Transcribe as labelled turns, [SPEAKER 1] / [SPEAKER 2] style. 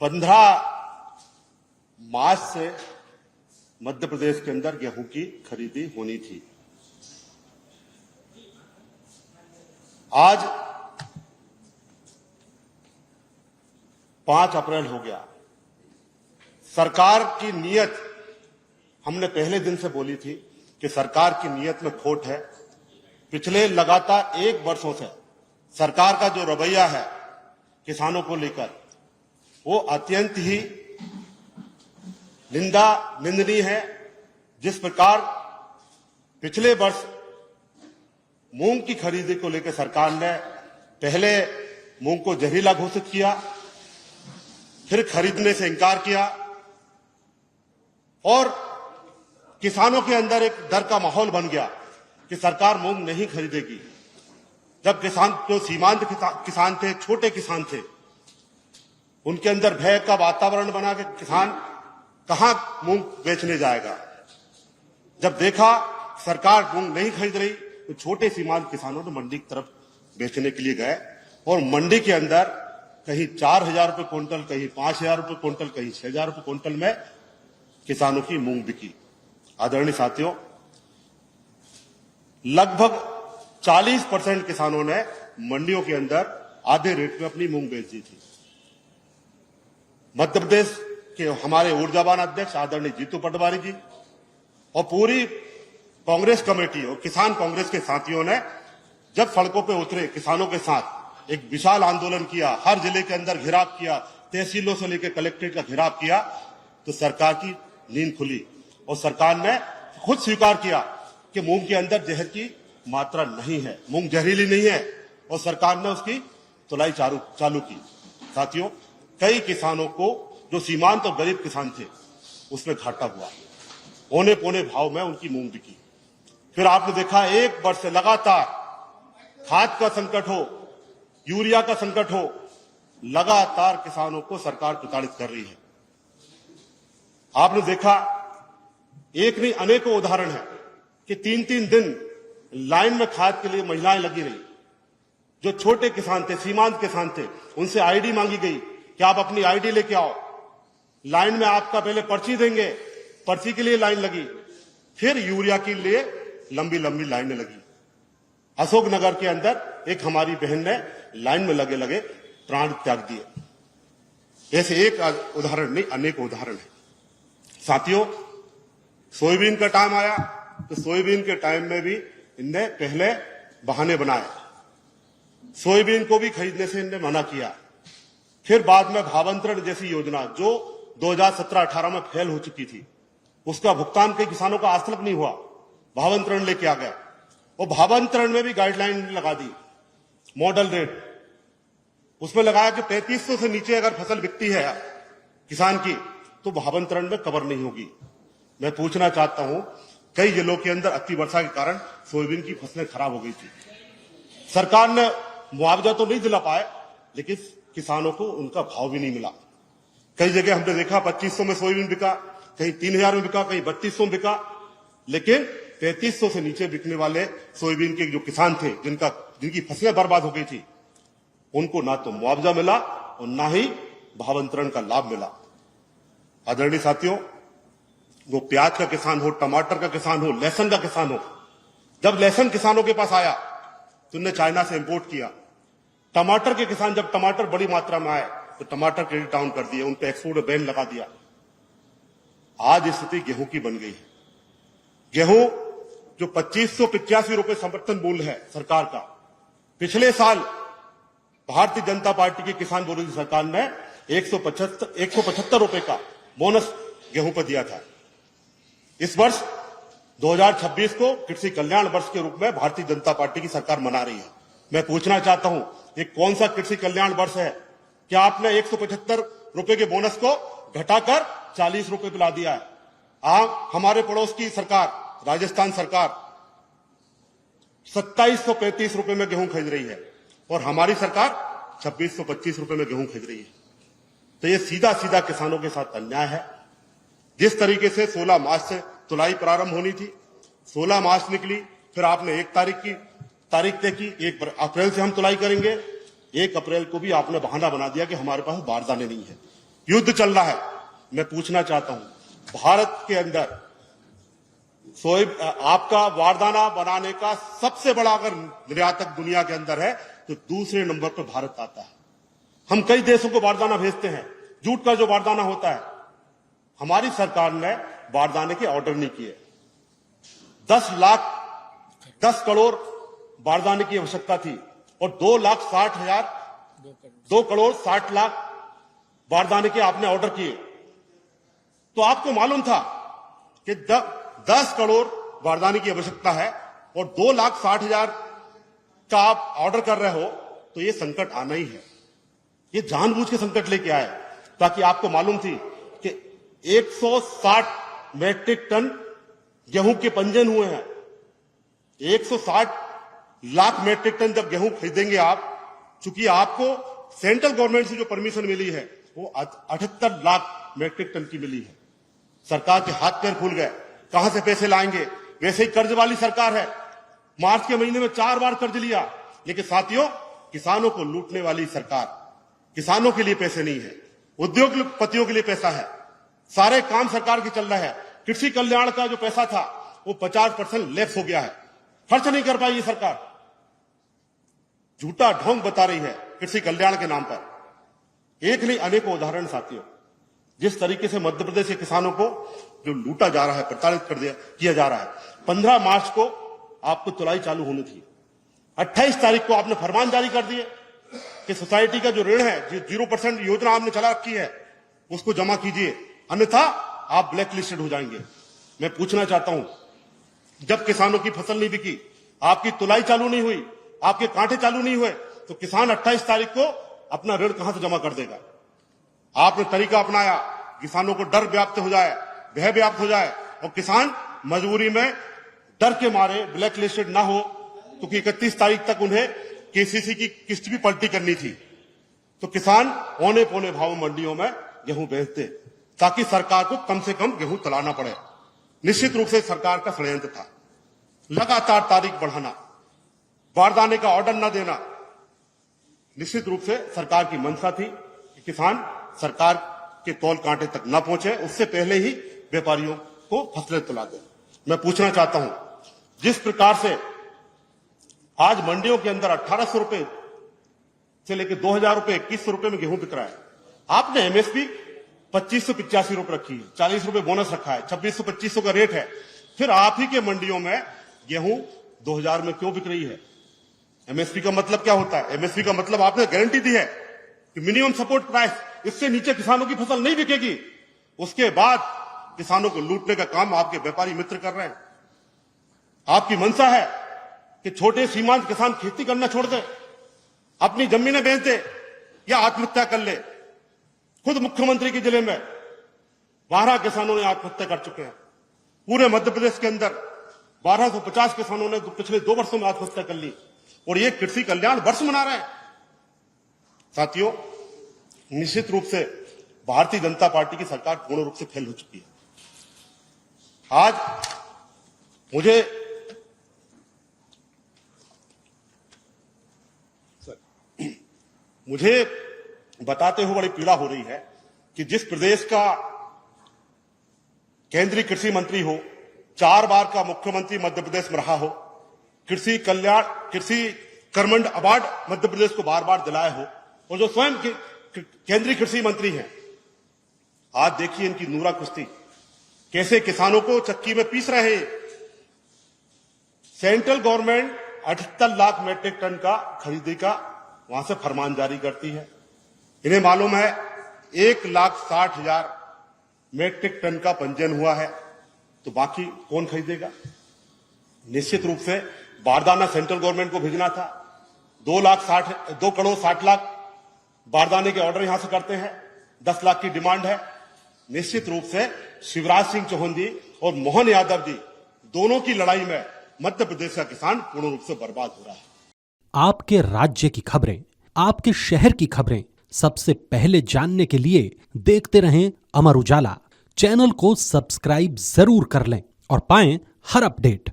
[SPEAKER 1] 15 मार्च से मध्य प्रदेश के अंदर गेहूं की खरीदी होनी थी। आज 5 अप्रैल हो गया। सरकार की नीयत, हमने पहले दिन से बोली थी कि सरकार की नीयत में खोट है। पिछले लगातार 1 वर्षों से सरकार का जो रवैया है किसानों को लेकर, वो अत्यंत ही निंदनीय है। जिस प्रकार पिछले वर्ष मूंग की खरीदी को लेकर सरकार ने पहले मूंग को जहरीला घोषित किया, फिर खरीदने से इनकार किया और किसानों के अंदर एक डर का माहौल बन गया कि सरकार मूंग नहीं खरीदेगी। जब किसान, जो सीमांत किसान थे, छोटे किसान थे, उनके अंदर भय का वातावरण बना कि किसान कहां मूंग बेचने जाएगा। जब देखा सरकार मूंग नहीं खरीद रही तो छोटे सीमांत किसानों ने मंडी की तरफ बेचने के लिए गए और मंडी के अंदर कहीं 4,000 रुपए क्विंटल, कहीं 5,000 रुपए क्विंटल, कहीं 6,000 रुपए क्विंटल में किसानों की मूंग बिकी। आदरणीय साथियों, लगभग 40% किसानों ने मंडियों के अंदर आधे रेट में अपनी मूंग बेच दी थी। मध्य प्रदेश के हमारे ऊर्जावान अध्यक्ष आदरणीय जीतू पटवारी जी और पूरी कांग्रेस कमेटी और किसान कांग्रेस के साथियों ने जब सड़कों पे उतरे, किसानों के साथ एक विशाल आंदोलन किया, हर जिले के अंदर घेराव किया, तहसीलों से लेकर कलेक्ट्रेट का घेराव किया, तो सरकार की नींद खुली और सरकार ने खुद स्वीकार किया कि मूंग के अंदर जहर की मात्रा नहीं है, मूंग जहरीली नहीं है और सरकार ने उसकी तुलाई चालू की। साथियों, कई किसानों को, जो सीमांत और गरीब किसान थे, उसमें घाटा हुआ। औने पौने भाव में उनकी मूंग बिकी। फिर आपने देखा 1 वर्ष से लगातार खाद का संकट हो, यूरिया का संकट हो, लगातार किसानों को सरकार प्रताड़ित कर रही है। आपने देखा, एक नहीं अनेकों उदाहरण है कि 3-3 दिन लाइन में खाद के लिए महिलाएं लगी रही। जो छोटे किसान थे, सीमांत किसान थे, उनसे आईडी मांगी गई कि आप अपनी आईडी लेके आओ, लाइन में आपका पहले पर्ची देंगे, पर्ची के लिए लाइन लगी, फिर यूरिया के लिए लंबी लंबी लाइनें लगी। अशोकनगर के अंदर एक हमारी बहन ने लाइन में लगे लगे प्राण त्याग दिए। ऐसे एक उदाहरण नहीं, अनेक उदाहरण है। साथियों, सोयाबीन का टाइम आया तो सोयाबीन के टाइम में भी इनने पहले बहाने बनाए, सोयाबीन को भी खरीदने से इनने मना किया। फिर बाद में भावांतरण जैसी योजना जो 2017-18 में फेल हो चुकी थी, उसका भुगतान कई किसानों का आज तक नहीं हुआ, भावांतरण लेके आ गए और भावांतरण में भी गाइडलाइन लगा दी, मॉडल रेट उसमें लगाया कि 3500 से नीचे अगर फसल बिकती है किसान की तो भावांतरण में कवर नहीं होगी। मैं पूछना चाहता हूं, कई जिलों के अंदर अति वर्षा के कारण सोयाबीन की फसलें खराब हो गई थी। सरकार ने मुआवजा तो नहीं दिला पाए, लेकिन किसानों को उनका भाव भी नहीं मिला। कई जगह हमने देखा 2500 में सोयाबीन बिका, कहीं 3000 में बिका, कहीं 3200 में बिका, लेकिन 3300 से नीचे बिकने वाले सोयाबीन के जो किसान थे, जिनकी फसलें बर्बाद हो गई थी, उनको ना तो मुआवजा मिला और ना ही भावांतरण का लाभ मिला। आदरणीय साथियों, वो प्याज का किसान हो, टमाटर का किसान हो, लहसुन का किसान हो, जब लहसुन किसानों के पास आया तो उन्हें चाइना से इंपोर्ट किया। टमाटर के किसान, जब टमाटर बड़ी मात्रा में आए तो टमाटर क्रेडिट डाउन कर दिए, उन पे एक्सपोर्ट बैन लगा दिया। आज स्थिति गेहूं की बन गई है। गेहूं जो 2585 रुपए समर्थन मूल्य है सरकार का, पिछले साल भारतीय जनता पार्टी की किसान विरोधी सरकार ने 175 रुपए का बोनस गेहूं पर दिया था। इस वर्ष 2026 को कृषि कल्याण वर्ष के रूप में भारतीय जनता पार्टी की सरकार मना रही है। मैं पूछना चाहता हूं, ये कौन सा कृषि कल्याण वर्ष है? क्या आपने 175 रुपए के बोनस को घटाकर 40 रुपए पे ला दिया है? हमारे पड़ोस की सरकार, राजस्थान सरकार 2735 रुपए में गेहूं खरीद रही है और हमारी सरकार 2625 रुपए में गेहूं खरीद रही है। तो ये सीधा सीधा किसानों के साथ अन्याय है। जिस तरीके से 16 मार्च से तुलाई प्रारंभ होनी थी, 16 मार्च निकली, फिर आपने 1 तारीख तय की, 1 अप्रैल से हम तुलाई करेंगे। 1 अप्रैल को भी आपने बहाना बना दिया कि हमारे पास बारदाने नहीं है। युद्ध चल रहा है। मैं पूछना चाहता हूं, भारत के अंदर आपका बारदाना बनाने का सबसे बड़ा अगर निर्यातक दुनिया के अंदर है तो दूसरे नंबर पर भारत आता है। हम कई देशों को बारदाना भेजते हैं, जूट का जो बारदाना होता है। हमारी सरकार ने बारदाने के ऑर्डर नहीं किए। 10 करोड़ बारदाने की आवश्यकता थी और 2 करोड़ 60 लाख बारदाने के आपने ऑर्डर किए। तो आपको मालूम था कि 10 करोड़ बारदाने की आवश्यकता है और 2,60,000 का आप ऑर्डर कर रहे हो, तो ये संकट आना ही है। ये जानबूझ के संकट लेके आए ताकि आपको मालूम थी कि 160 मैट्रिक टन गेहूं के पंजीयन हुए हैं। 160 लाख मैट्रिक टन जब गेहूं खरीदेंगे आप, चूंकि आपको सेंट्रल गवर्नमेंट से जो परमिशन मिली है वो 78 लाख मैट्रिक टन की मिली है। सरकार के हाथ पैर फूल गए, कहां से पैसे लाएंगे? वैसे ही कर्ज वाली सरकार है, मार्च के महीने में 4 बार कर्ज लिया। लेकिन साथियों, किसानों को लूटने वाली सरकार, किसानों के लिए पैसे नहीं है, उद्योगपतियों के लिए पैसा है। सारे काम सरकार के चल रहे हैं। कृषि कल्याण का जो पैसा था वो 50% लैप्स हो गया है, खर्च नहीं कर पाई ये सरकार। झूठा ढोंग बता रही है कृषि कल्याण के नाम पर। एक नहीं अनेकों उदाहरण साथियों, जिस तरीके से मध्य प्रदेश के किसानों को जो लूटा जा रहा है, प्रताड़ित किया जा रहा है। 15 मार्च को आपको तुलाई चालू होनी थी। 28 तारीख को आपने फरमान जारी कर दिए कि सोसाइटी का जो ऋण है, जो 0% योजना आपने चला रखी है, उसको जमा कीजिए, अन्यथा आप ब्लैक लिस्टेड हो जाएंगे। मैं पूछना चाहता हूं, जब किसानों की फसल नहीं बिकी, आपकी तुलाई चालू नहीं हुई, आपके कांटे चालू नहीं हुए, तो किसान 28 तारीख को अपना ऋण कहां से जमा कर देगा? आपने तरीका अपनाया, किसानों को डर व्याप्त हो जाए, भय व्याप्त हो जाए और किसान मजबूरी में डर के मारे ब्लैक लिस्टेड ना हो, क्योंकि 31 तारीख तक उन्हें केसीसी की किस्त भी पलटी करनी थी। तो किसान औने पौने भाव मंडियों में गेहूं बेचते ताकि सरकार को कम से कम गेहूं तलाना पड़े। निश्चित रूप से सरकार का षड्यंत्र था। लगातार तारीख बढ़ाना, बारदाने का ऑर्डर न देना, निश्चित रूप से सरकार की मंशा थी कि किसान सरकार के तौल कांटे तक न पहुंचे, उससे पहले ही व्यापारियों को फसलें तुला दे। मैं पूछना चाहता हूं, जिस प्रकार से आज मंडियों के अंदर 1800 रुपए से लेकर 2000 रुपए, 2100 रुपए में गेहूं बिक रहा है। आपने एमएसपी 2585 रुपए रखी है, 40 रुपए बोनस रखा है, 2600-2500 का रेट है। फिर आप ही के मंडियों में गेहूं 2000 में क्यों बिक रही है? एमएसपी का मतलब क्या होता है? एमएसपी का मतलब आपने गारंटी दी है कि मिनिमम सपोर्ट प्राइस, इससे नीचे किसानों की फसल नहीं बिकेगी। उसके बाद किसानों को लूटने का काम आपके व्यापारी मित्र कर रहे हैं। आपकी मंशा है कि छोटे सीमांत किसान खेती करना छोड़ दे, अपनी जमीनें बेच दे या आत्महत्या कर ले। खुद मुख्यमंत्री के जिले में 12 किसानों ने आत्महत्या कर चुके हैं। पूरे मध्य प्रदेश के अंदर 1250 किसानों ने पिछले 2 वर्षों में आत्महत्या कर ली और ये कृषि कल्याण वर्ष मना रहे हैं। साथियों, निश्चित रूप से भारतीय जनता पार्टी की सरकार पूर्ण रूप से फेल हो चुकी है। आज मुझे बताते हुए बड़ी पीड़ा हो रही है कि जिस प्रदेश का केंद्रीय कृषि मंत्री हो, 4 बार का मुख्यमंत्री मध्य प्रदेश में रहा हो, कृषि कर्मंड अवार्ड मध्य प्रदेश को बार बार दिलाए हो, और जो स्वयं केंद्रीय कृषि मंत्री हैं, आज देखिए इनकी नूरा कुश्ती कैसे किसानों को चक्की में पीस रहे हैं। Central government 78 lakh metric ton का खरीदी का वहां से फरमान जारी करती है। इन्हें मालूम है 1,60,000 मैट्रिक टन का पंजीयन हुआ है, तो बाकी कौन खरीदेगा? निश्चित रूप से बारदाना सेंट्रल गवर्नमेंट को भेजना था। 2 करोड़ 60 लाख बारदाने के ऑर्डर यहां से करते हैं, 10 लाख की डिमांड है। निश्चित रूप से शिवराज सिंह चौहान जी और मोहन यादव जी दोनों की लड़ाई में मध्य प्रदेश का किसान पूर्ण रूप से बर्बाद हो रहा है।
[SPEAKER 2] आपके राज्य की खबरें, आपके शहर की खबरें सबसे पहले जानने के लिए देखते रहें अमर उजाला। चैनल को सब्सक्राइब जरूर कर लें और पाएं हर अपडेट।